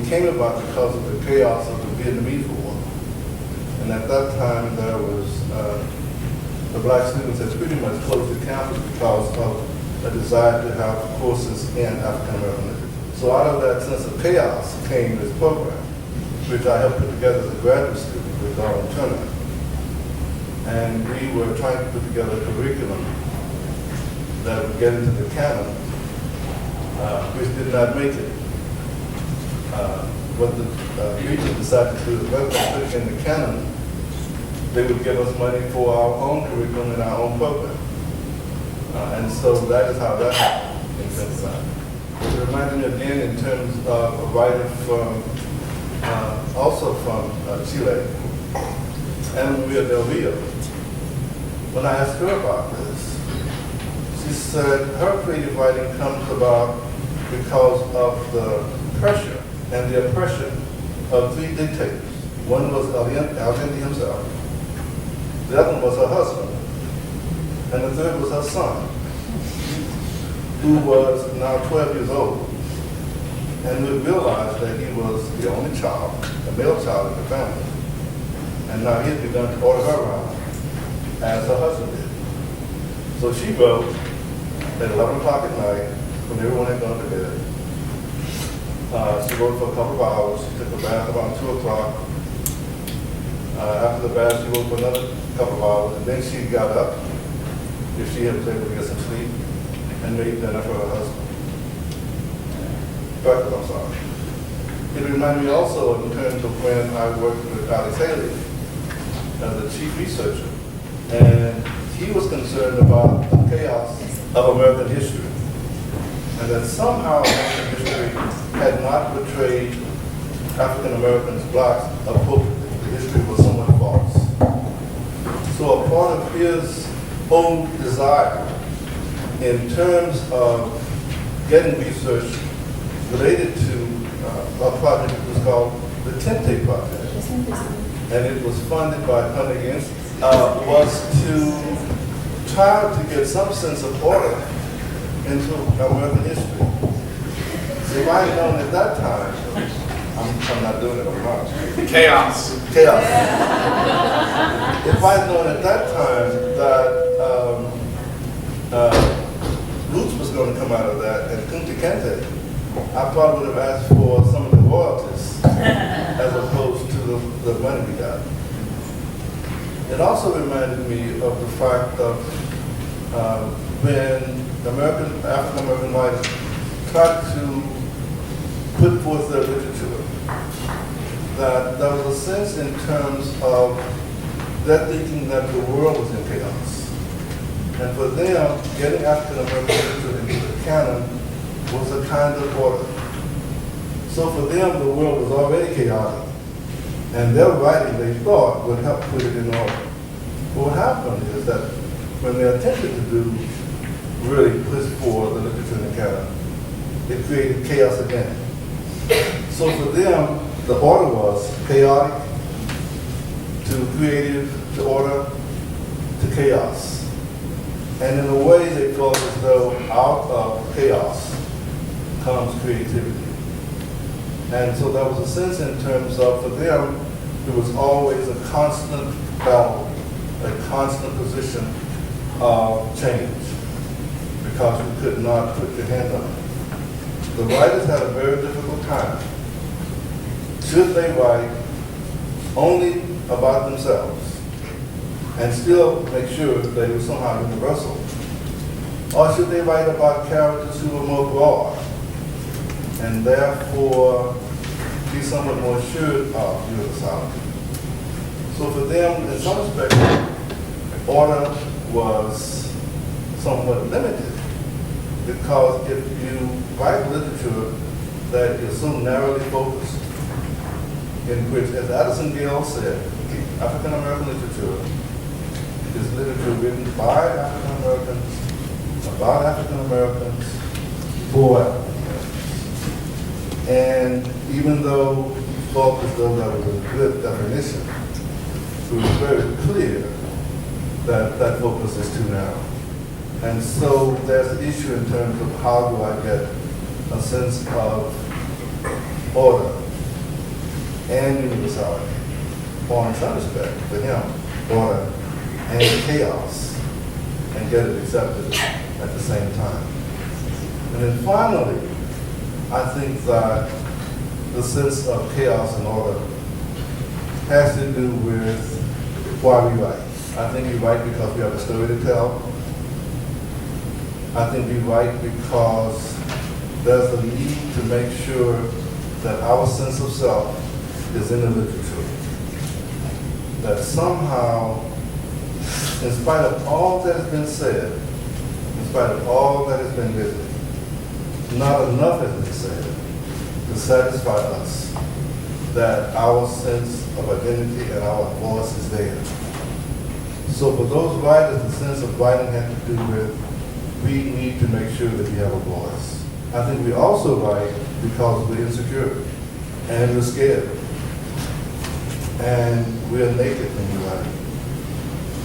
came about because of the chaos of the Vietnamese War. And at that time, there was, the black students had pretty much closed the campus because of a desire to have courses in African American literature. So out of that sense of chaos came this program, which I helped put together as a graduate student with Darwin Turner. And we were trying to put together a curriculum that would get into the canon, which did not make it. What the region decided to do is rather than put it in the canon, they would give us money for our own curriculum and our own program. And so that is how that happened in Pennsylvania. It reminded me again in terms of a writer from, also from Chile, Ana Maria del Rio. When I asked her about this, she said her creative writing comes about because of the pressure and the oppression of three dictators. One was Allende himself, the other one was her husband, and the third was her son, who was now 12 years old, and who realized that he was the only child, a male child in the family, and now he had begun to order her around as her husband did. So she wrote at 11 o'clock at night, when everyone had gone to bed. She wrote for a couple of hours. She took a bath around 2 o'clock. After the bath, she wrote for another couple of hours, and then she got up, if she was able to get some sleep, and made dinner for her husband. Breakfast, I'm sorry. It reminded me also in terms of when I worked with Alex Haley as a chief researcher, and he was concerned about the chaos of American history, and that somehow American history had not portrayed African Americans, blacks, appropriately. The history was somewhat false. So a part of his own desire in terms of getting research related to a project that was called the Tente Project, and it was funded by Carnegie, was to try to get some sense of order into American history. So if I had known at that time, I'm not doing it, I'm not. Chaos. Chaos. If I had known at that time that Roots was going to come out of that and Kunta Kinte, I probably would have asked for some of the royalties as opposed to the money we got. It also reminded me of the fact of when African American writers tried to put forth their literature, that there was a sense in terms of their thinking that the world was in chaos. And for them, getting African American literature into the canon was a kind of order. So for them, the world was already chaotic. And their writing, they thought, would help put it in order. But what happened is that when they attempted to really push forward the literature in the canon, it created chaos again. So for them, the order was chaotic to creative to order to chaos. And in a way, they felt as though out of chaos comes creativity. And so there was a sense in terms of, for them, there was always a constant battle, a constant position of change, because you could not put your hand on it. The writers had a very difficult time. Should they write only about themselves and still make sure that it was somehow universal? Or should they write about characters who were more broad and therefore be somewhat more assured of universality? So for them, in some respects, order was somewhat limited, because if you write literature that is so narrowly focused, in which, as Addison Gale said, African American literature is literature written by African Americans, about African Americans, for African Americans. And even though he thought as though that was a good definition, it was very clear that that focus is too narrow. And so there's an issue in terms of how do I get a sense of order and universality, or in some respect, for him, order and chaos, and get it accepted at the same time. And then finally, I think that the sense of chaos and order has to do with why we write. I think we write because we have a story to tell. I think we write because there's a need to make sure that our sense of self is in the literature. That somehow, in spite of all that has been said, in spite of all that has been written, not enough has been said to satisfy us that our sense of identity and our voice is there. So for those writers, the sense of writing has to do with we need to make sure that we have a voice. I think we also write because we're insecure and we're scared. And we're naked when we write.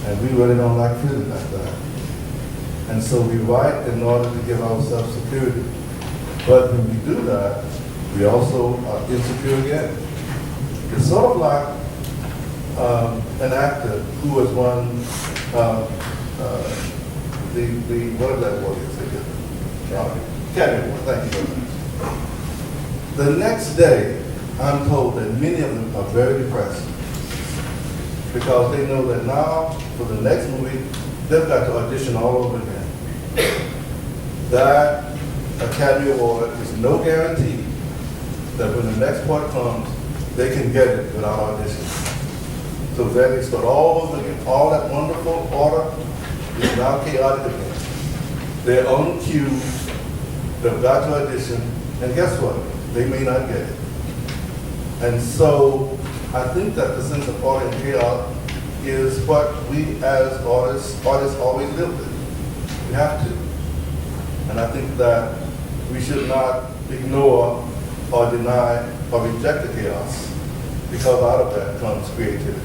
And we really don't like feeling like that. And so we write in order to give ourselves security. But when we do that, we also are insecure again. It's sort of like an actor who has won what is that word? Academy Award. Thank you very much. The next day, I'm told that many of them are very depressed because they know that now, for the next movie, they've got to audition all over again. That Academy Award is no guarantee that when the next part comes, they can get it without audition. So then they start all over again. All that wonderful order is now chaotic again. They're on cue, they've got to audition, and guess what? They may not get it. And so I think that the sense of order and chaos is what we as artists always live with. We have to. And I think that we should not ignore or deny or reject the chaos, because out of that comes creativity.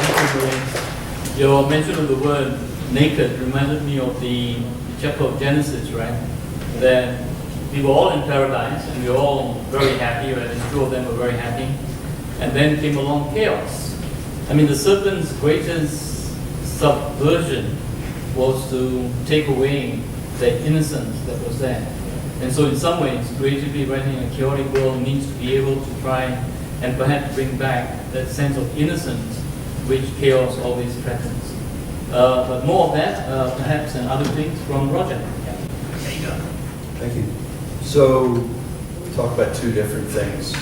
Thank you, Maurice. Your mention of the word naked reminded me of the chapter of Genesis, right? That we were all in paradise and we were all very happy, right? And two of them were very happy. And then came along chaos. I mean, the serpent's greatest subversion was to take away the innocence that was there. And so in some ways, creatively writing a chaotic world means to be able to try and perhaps bring back that sense of innocence which chaos always threatens. But more of that, perhaps, and other things from Rodger. Yeah. There you go. Thank you. So, we talk about two different things.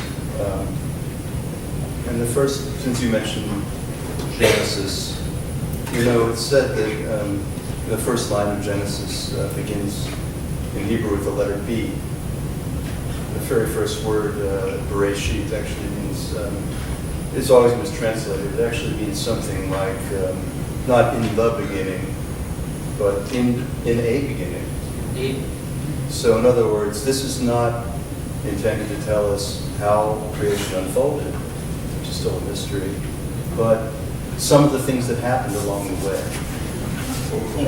And the first, since you mentioned Genesis, you know, it's said that the first line of Genesis begins in Hebrew with the letter B. The very first word, Bereshit, actually means, it's always mistranslated. It actually means something like, not in the beginning, but in a beginning. Indeed. So in other words, this is not intended to tell us how creation unfolded, which is still a mystery, but some of the things that happened along the way.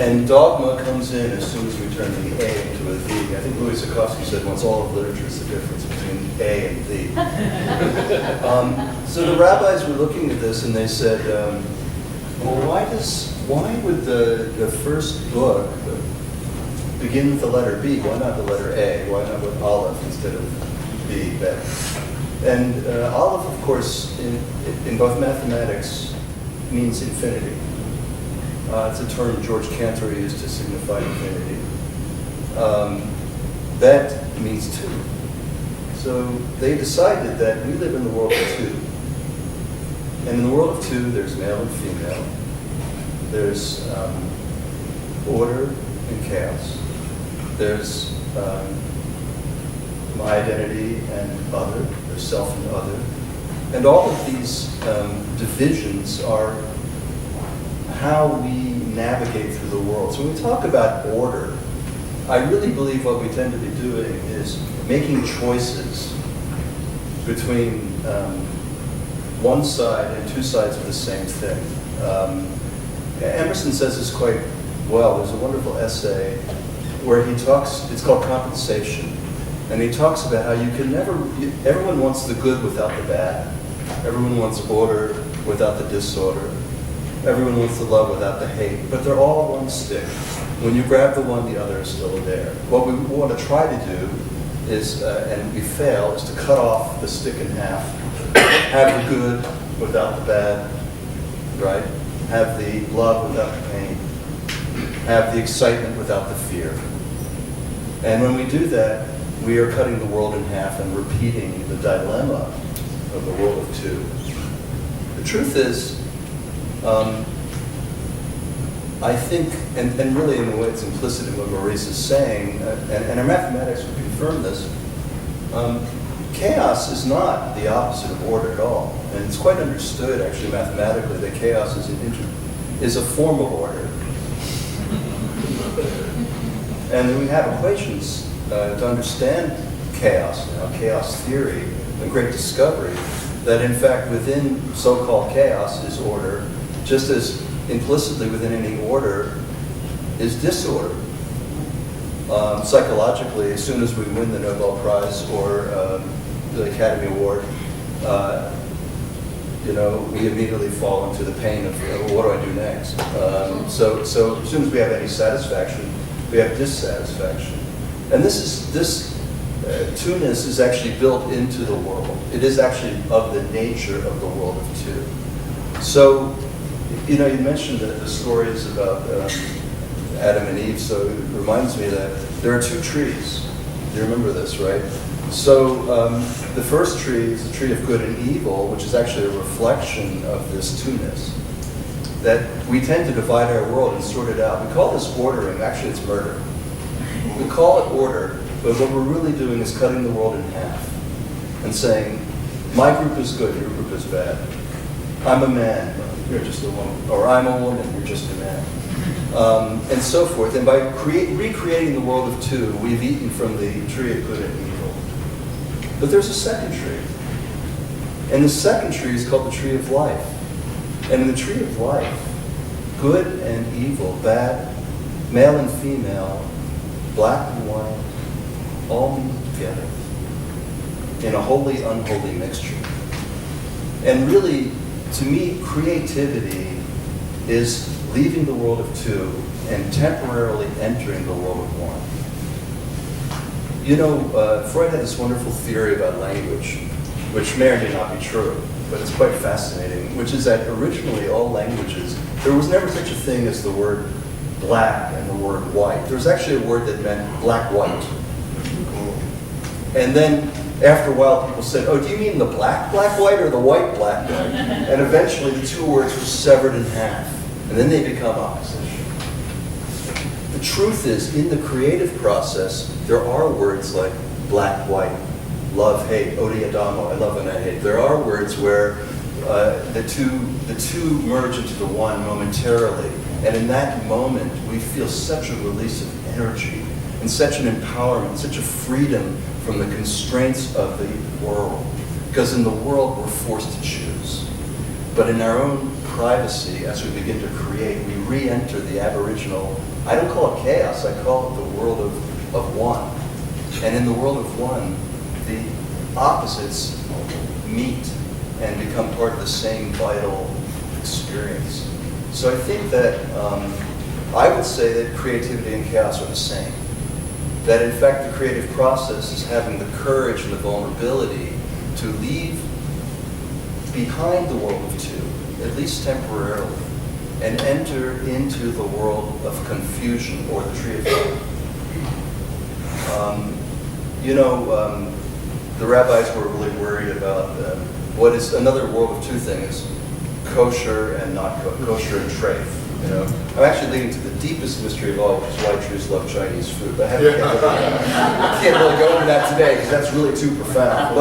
And dogma comes in as soon as we turn the A into a V. I think Louis Zukofsky said once, all of literature is the difference between A and V. So the rabbis were looking at this and they said, well, why would the first book begin with the letter B? Why not the letter A? Why not with Aleph instead of B? And Aleph, of course, in both mathematics, means infinity. It's a term George Cantor used to signify infinity. That means two. So they decided that we live in the world of two. And in the world of two, there's male and female. There's order and chaos. There's my identity and other. There's self and other. And all of these divisions are how we navigate through the world. So when we talk about order, I really believe what we tend to be doing is making choices between one side and two sides of the same thing. Emerson says this quite well. There's a wonderful essay where he talks, it's called Compensation. And he talks about how you can never, everyone wants the good without the bad. Everyone wants order without the disorder. Everyone wants the love without the hate. But they're all one stick. When you grab the one, the other is still there. What we want to try to do is, and we fail, is to cut off the stick in half. Have the good without the bad, right? Have the love without the pain. Have the excitement without the fear. And when we do that, we are cutting the world in half and repeating the dilemma of the world of two. The truth is, I think, and really in the way it's implicit in what Maurice is saying, and our mathematics would confirm this, chaos is not the opposite of order at all. And it's quite understood, actually, mathematically, that chaos is a form of order. And we have equations to understand chaos now, chaos theory, a great discovery, that in fact within so-called chaos is order, just as implicitly within any order is disorder. Psychologically, as soon as we win the Nobel Prize or the Academy Award, we immediately fall into the pain of what do I do next? So as soon as we have any satisfaction, we have dissatisfaction. And this two-ness is actually built into the world. It is actually of the nature of the world of two. So, you mentioned the stories about Adam and Eve, so it reminds me that there are two trees. You remember this, right? So the first tree is the tree of good and evil, which is actually a reflection of this two-ness. That we tend to divide our world and sort it out. We call this ordering. Actually, it's murder. We call it order, but what we're really doing is cutting the world in half and saying, my group is good, your group is bad. I'm a man, you're just a woman. Or I'm a woman, you're just a man. And so forth. And by recreating the world of two, we've eaten from the tree of good and evil. But there's a second tree. And the second tree is called the tree of life. And in the tree of life, good and evil, bad, male and female, black and white, all meet together in a holy, unholy mixture. And really, to me, creativity is leaving the world of two and temporarily entering the world of one. Freud had this wonderful theory about language, which may or may not be true, but it's quite fascinating, which is that originally all languages, there was never such a thing as the word black and the word white. There was actually a word that meant black-white. And then after a while people said, oh, do you mean the black-white or the white-white? And eventually the two words were severed in half. And then they become opposition. The truth is, in the creative process, there are words like black-white, love, hate, odi adamo, I love and I hate. There are words where the two merge into the one momentarily. And in that moment, we feel such a release of energy and such an empowerment, such a freedom from the constraints of the world. Because in the world, we're forced to choose. But in our own privacy, as we begin to create, we re-enter the aboriginal, I don't call it chaos, I call it the world of one. And in the world of one, the opposites meet and become part of the same vital experience. So I think that I would say that creativity and chaos are the same. That in fact the creative process is having the courage and the vulnerability to leave behind the world of two, at least temporarily, and enter into the world of confusion or the tree of life. The rabbis were really worried about what is another world of two things, kosher and not kosher and treif. I'm actually leading to the deepest mystery of all, which is why Jews love Chinese food. But I can't really go into that today because that's really too profound.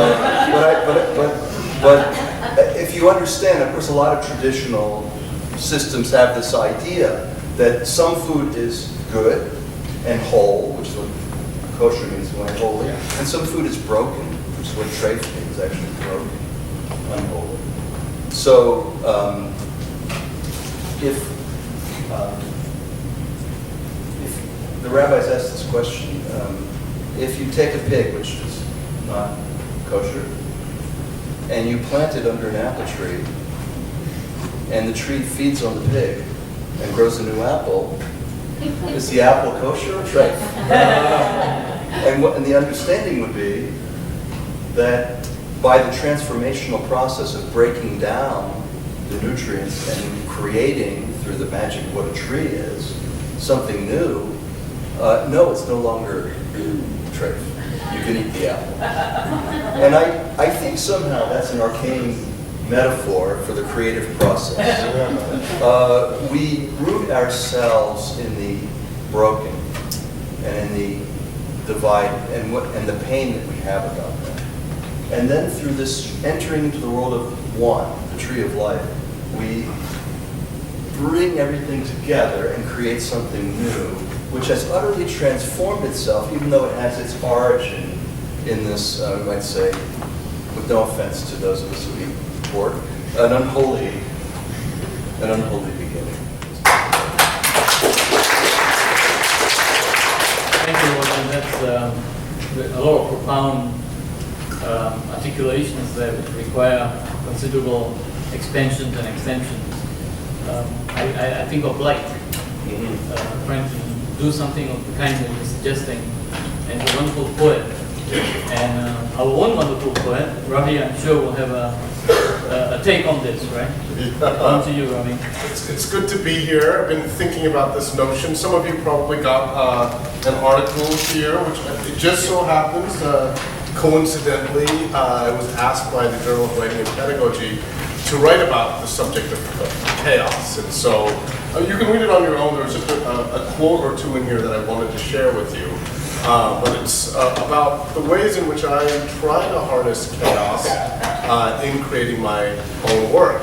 But if you understand, of course, a lot of traditional systems have this idea that some food is good and whole, which is what kosher means, when holy, and some food is broken, which is what treif means, actually broken, unholy. So if the rabbis asked this question, if you take a pig, which is not kosher, and you plant it under an apple tree, and the tree feeds on the pig and grows a new apple, is the apple kosher or treif? And the understanding would be that by the transformational process of breaking down the nutrients and creating, through the magic of what a tree is, something new, no, it's no longer treif. You can eat the apple. And I think somehow that's an arcane metaphor for the creative process. We root ourselves in the broken and in the divide and the pain that we have about that. And then through this entering into the world of one, the tree of life, we bring everything together and create something new, which has utterly transformed itself, even though it has its origin in this, we might say, with no offense to those of us who eat pork, an unholy beginning. Thank you, and that's a lot of profound articulations that require considerable expansions and extensions. I think of Blake, trying to do something of the kind that you're suggesting, and a wonderful poet. And our one wonderful poet, Ravi, I'm sure will have a take on this, right? On to you, Ravi. It's good to be here. I've been thinking about this notion. Some of you probably got an article here, which it just so happens, coincidentally, I was asked by the Journal of Writing and Pedagogy to write about the subject of chaos. And so you can read it on your own. There's just a quote or two in here that I wanted to share with you. But it's about the ways in which I try to harness chaos in creating my own work.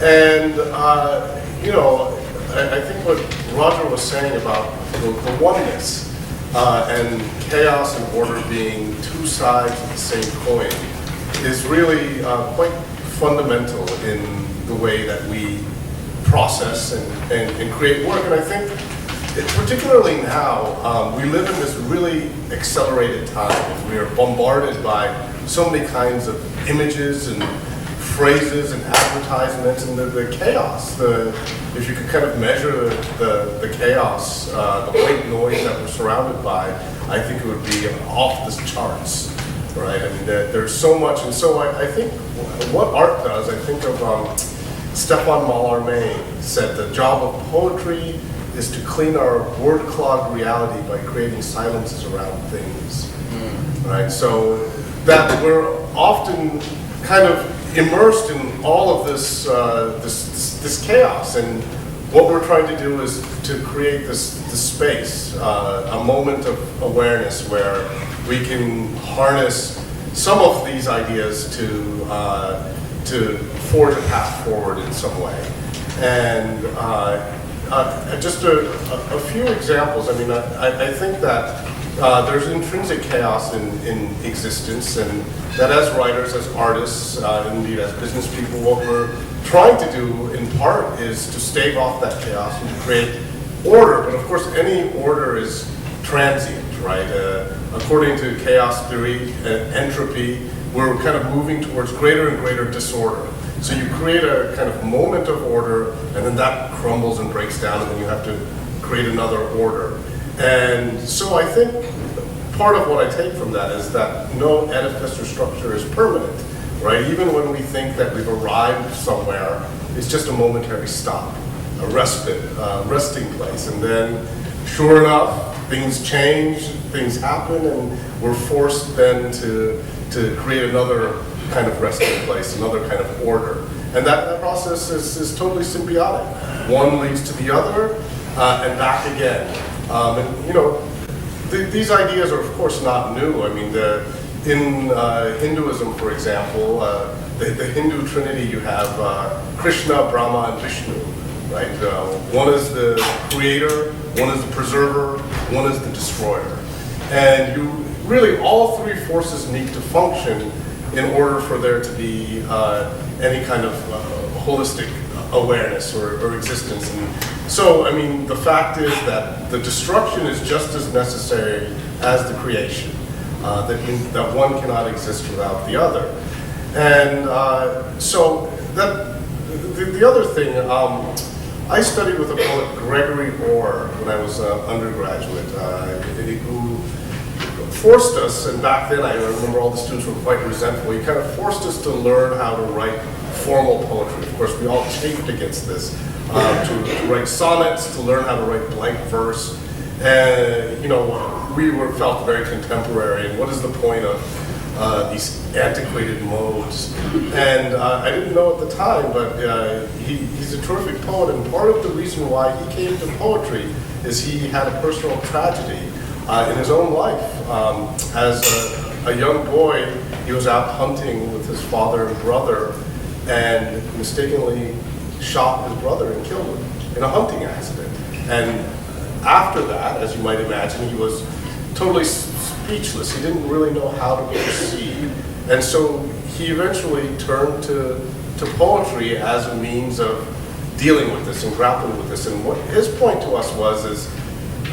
And, you know, I think what Rodger was saying about the oneness and chaos and order being two sides of the same coin is really quite fundamental in the way that we process and create work. And I think particularly now, we live in this really accelerated time. We are bombarded by so many kinds of images and phrases and advertisements and the chaos. If you could kind of measure the chaos, the white noise that we're surrounded by, I think it would be off the charts, right? I mean, there's so much, and so I think what art does, I think of Stéphane Mallarmé said the job of poetry is to clean our word-clogged reality by creating silences around things, right? So that we're often kind of immersed in all of this this chaos, and what we're trying to do is to create this space, a moment of awareness where we can harness some of these ideas to forge a path forward in some way. And just a few examples. I mean, I think that there's intrinsic chaos in existence, and that as writers, as artists, indeed as business people, what we're trying to do in part is to stave off that chaos and to create order. But of course, any order is transient, right? According to chaos theory, entropy, we're kind of moving towards greater and greater disorder. So you create a kind of moment of order, and then that crumbles and breaks down, and then you have to create another order. And so I think part of what I take from that is that no edifice or structure is permanent, right? Even when we think that we've arrived somewhere, it's just a momentary stop, a respite, resting place. And then, sure enough, things change, things happen, and we're forced then to create another kind of resting place, another kind of order. And that process is totally symbiotic. One leads to the other, and back again. And you know, these ideas are of course not new. I mean, in Hinduism, for example, the Hindu trinity, you have Krishna, Brahma, and Vishnu, right? One is the creator, one is the preserver, one is the destroyer. And you really, all three forces need to function in order for there to be any kind of holistic awareness or existence. And so, I mean, the fact is that the destruction is just as necessary as the creation, that one cannot exist without the other. And so the other thing, I studied with a poet, Gregory Orr, when I was an undergraduate, who forced us, and back then I remember all the students were quite resentful, he kind of forced us to learn how to write formal poetry. Of course, we all chafed against this, to write sonnets, to learn how to write blank verse. And, you know, we felt very contemporary, and what is the point of these antiquated modes? And I didn't know at the time, but he's a terrific poet, and part of the reason why he came to poetry is he had a personal tragedy in his own life. As a young boy, he was out hunting with his father and brother, and mistakenly shot his brother and killed him in a hunting accident. And after that, as you might imagine, he was totally speechless. He didn't really know how to proceed. And so he eventually turned to poetry as a means of dealing with this and grappling with this. And what his point to us is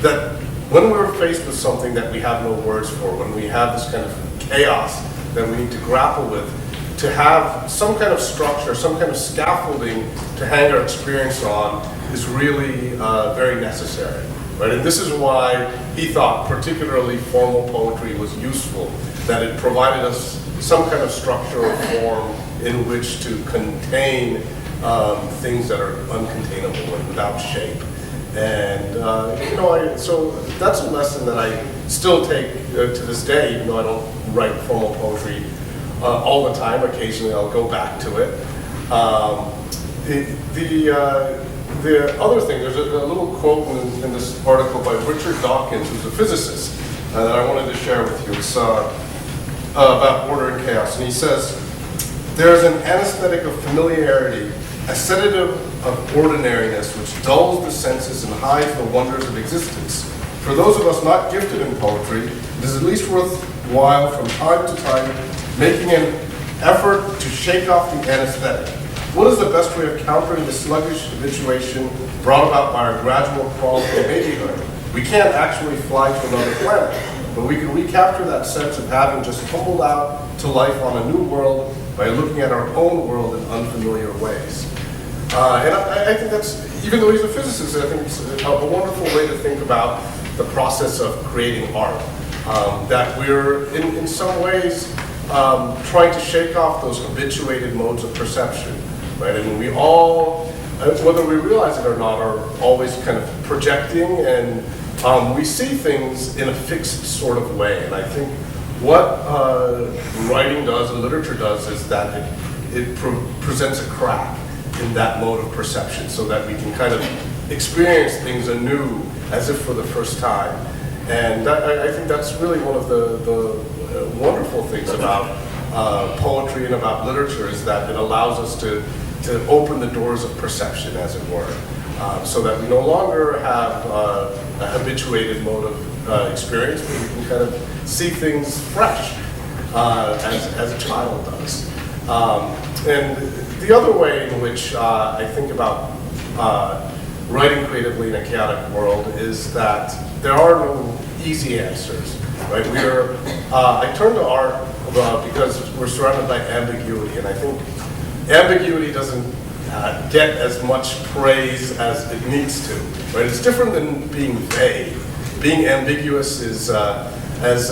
that when we're faced with something that we have no words for, when we have this kind of chaos that we need to grapple with, to have some kind of structure, some kind of scaffolding to hang our experience on is really very necessary. Right? And this is why he thought particularly formal poetry was useful, that it provided us some kind of structure or form in which to contain things that are uncontainable and without shape. And you know, so that's a lesson that I still take to this day, even though I don't write formal poetry all the time. Occasionally I'll go back to it. The other thing, there's a little quote in this article by Richard Dawkins, who's a physicist, that I wanted to share with you. It's about order and chaos. And he says, "There's an anesthetic of familiarity, a sedative of ordinariness, which dulls the senses and hides the wonders of existence. For those of us not gifted in poetry, it is at least worthwhile from time to time making an effort to shake off the anesthetic. What is the best way of countering the sluggish habituation brought about by our gradual crawl through babyhood? We can't actually fly to another planet, but we can recapture that sense of having just tumbled out to life on a new world by looking at our own world in unfamiliar ways." And I think that's, even though he's a physicist, I think it's a wonderful way to think about the process of creating art. That we're, in some ways, trying to shake off those habituated modes of perception. Right? I mean, we all, whether we realize it or not, are always kind of projecting, and we see things in a fixed sort of way. And I think what writing does and literature does is that it presents a crack in that mode of perception, so that we can kind of experience things anew as if for the first time. And I think that's really one of the wonderful things about poetry and about literature, is that it allows us to open the doors of perception, as it were, so that we no longer have a habituated mode of experience, but we can kind of see things fresh, as a child does. And the other way in which I think about writing creatively in a chaotic world is that there are no easy answers. Right? I turn to art because we're surrounded by ambiguity, and I think ambiguity doesn't get as much praise as it needs to. Right? It's different than being vague. Being ambiguous is, as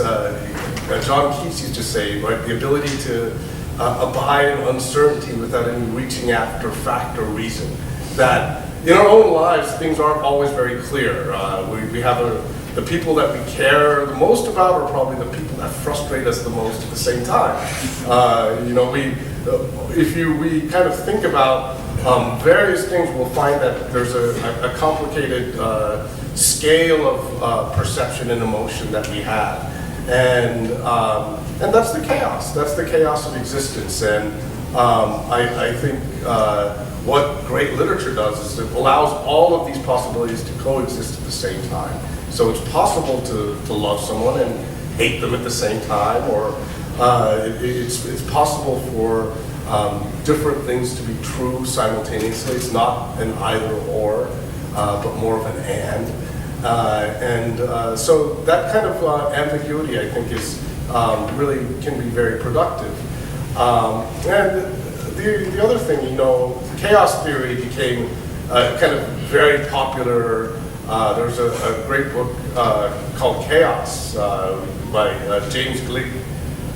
John Keats used to say, right, the ability to abide in uncertainty without any reaching after fact or reason. That in our own lives, things aren't always very clear. We have the people that we care the most about are probably the people that frustrate us the most at the same time. You know, we kind of think about various things, we'll find that there's a complicated scale of perception and emotion that we have. And that's the chaos. That's the chaos of existence. And I think what great literature does is it allows all of these possibilities to coexist at the same time. So it's possible to love someone and hate them at the same time, or it's possible for different things to be true simultaneously. It's not an either or, but more of an and. So that kind of ambiguity, I think, is really can be very productive. And the other thing, chaos theory became kind of very popular. There's a great book called Chaos by James Gleick,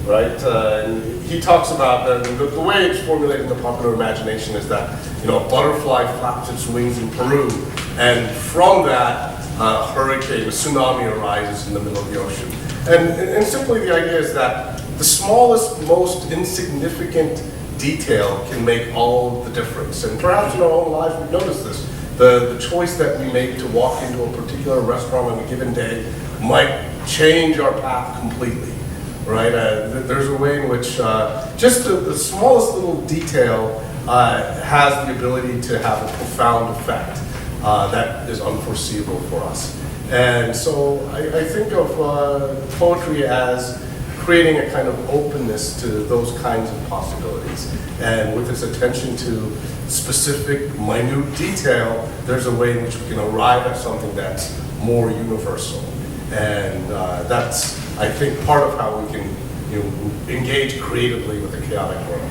right? And he talks about the way it's formulated in the popular imagination is that a butterfly flaps its wings in Peru, and from that, a hurricane, a tsunami arises in the middle of the ocean. And simply the idea is that the smallest, most insignificant detail can make all the difference. And perhaps in our own lives we've noticed this. The choice that we make to walk into a particular restaurant on a given day might change our path completely, right? There's a way in which just the smallest little detail has the ability to have a profound effect that is unforeseeable for us. And so I think of poetry as creating a kind of openness to those kinds of possibilities. And with its attention to specific, minute detail, there's a way in which we can arrive at something that's more universal. And that's, I think, part of how we can engage creatively with the chaotic world.